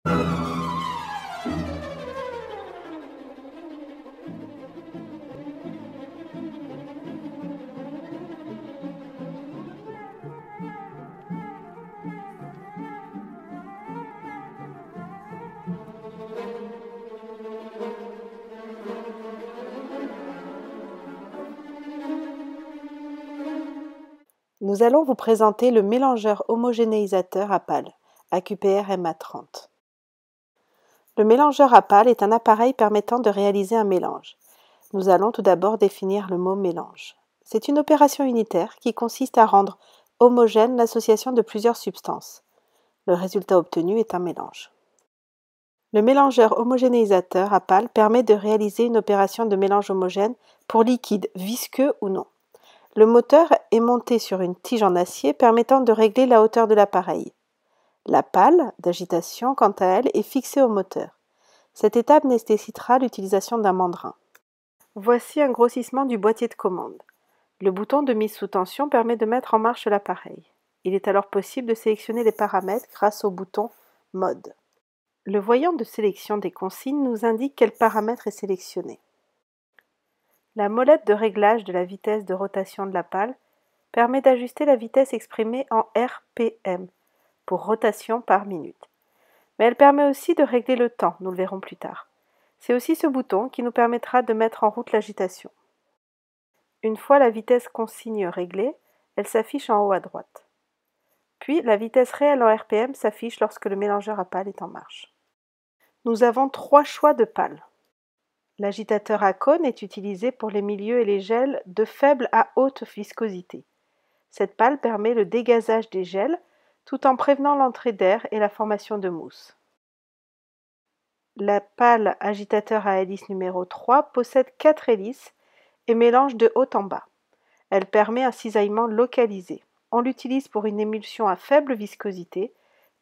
Nous allons vous présenter le mélangeur homogénéisateur à pales, AQPR MA30. Le mélangeur à pales est un appareil permettant de réaliser un mélange. Nous allons tout d'abord définir le mot mélange. C'est une opération unitaire qui consiste à rendre homogène l'association de plusieurs substances. Le résultat obtenu est un mélange. Le mélangeur homogénéisateur à pales permet de réaliser une opération de mélange homogène pour liquide visqueux ou non. Le moteur est monté sur une tige en acier permettant de régler la hauteur de l'appareil. La pale d'agitation, quant à elle, est fixée au moteur. Cette étape nécessitera l'utilisation d'un mandrin. Voici un grossissement du boîtier de commande. Le bouton de mise sous tension permet de mettre en marche l'appareil. Il est alors possible de sélectionner les paramètres grâce au bouton Mode. Le voyant de sélection des consignes nous indique quel paramètre est sélectionné. La molette de réglage de la vitesse de rotation de la pale permet d'ajuster la vitesse exprimée en RPM, pour rotation par minute. Mais elle permet aussi de régler le temps, nous le verrons plus tard. C'est aussi ce bouton qui nous permettra de mettre en route l'agitation. Une fois la vitesse consigne réglée, elle s'affiche en haut à droite. Puis la vitesse réelle en RPM s'affiche lorsque le mélangeur à pales est en marche. Nous avons 3 choix de pales. L'agitateur à cône est utilisé pour les milieux et les gels de faible à haute viscosité. Cette pale permet le dégazage des gels tout en prévenant l'entrée d'air et la formation de mousse. La pale agitateur à hélice numéro 3 possède 4 hélices et mélange de haut en bas. Elle permet un cisaillement localisé. On l'utilise pour une émulsion à faible viscosité,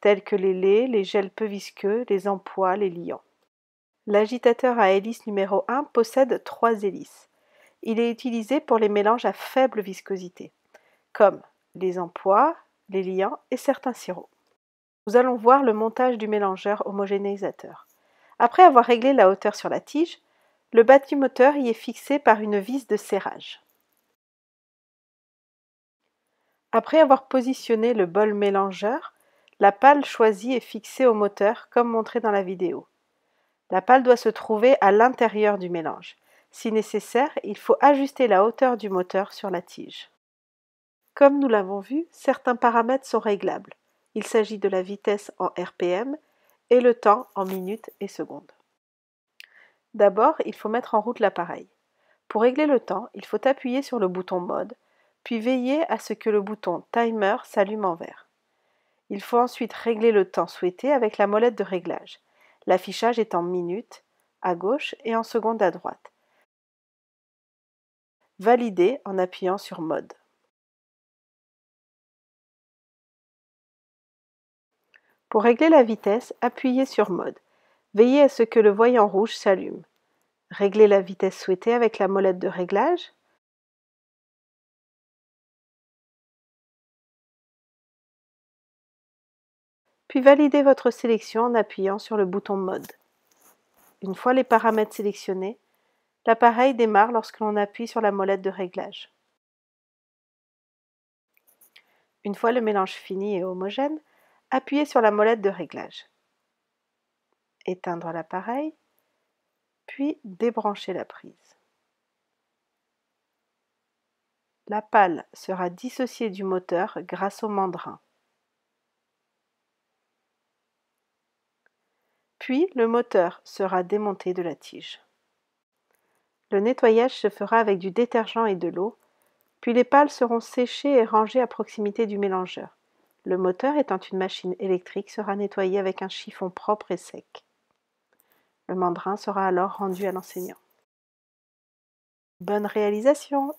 tels que les laits, les gels peu visqueux, les empois, les liants. L'agitateur à hélice numéro 1 possède 3 hélices. Il est utilisé pour les mélanges à faible viscosité, comme les empois, les liants et certains sirops. Nous allons voir le montage du mélangeur homogénéisateur. Après avoir réglé la hauteur sur la tige, le bâtimoteur y est fixé par une vis de serrage. Après avoir positionné le bol mélangeur, la pale choisie est fixée au moteur comme montré dans la vidéo. La pale doit se trouver à l'intérieur du mélange. Si nécessaire, il faut ajuster la hauteur du moteur sur la tige. Comme nous l'avons vu, certains paramètres sont réglables. Il s'agit de la vitesse en RPM et le temps en minutes et secondes. D'abord, il faut mettre en route l'appareil. Pour régler le temps, il faut appuyer sur le bouton Mode, puis veiller à ce que le bouton Timer s'allume en vert. Il faut ensuite régler le temps souhaité avec la molette de réglage. L'affichage est en minutes à gauche et en secondes à droite. Valider en appuyant sur Mode. Pour régler la vitesse, appuyez sur Mode. Veillez à ce que le voyant rouge s'allume. Réglez la vitesse souhaitée avec la molette de réglage. Puis validez votre sélection en appuyant sur le bouton Mode. Une fois les paramètres sélectionnés, l'appareil démarre lorsque l'on appuie sur la molette de réglage. Une fois le mélange fini et homogène, appuyez sur la molette de réglage. Éteindre l'appareil, puis débrancher la prise. La pale sera dissociée du moteur grâce au mandrin. Puis le moteur sera démonté de la tige. Le nettoyage se fera avec du détergent et de l'eau, puis les pales seront séchées et rangées à proximité du mélangeur. Le moteur, étant une machine électrique, sera nettoyé avec un chiffon propre et sec. Le mandrin sera alors rendu à l'enseignant. Bonne réalisation!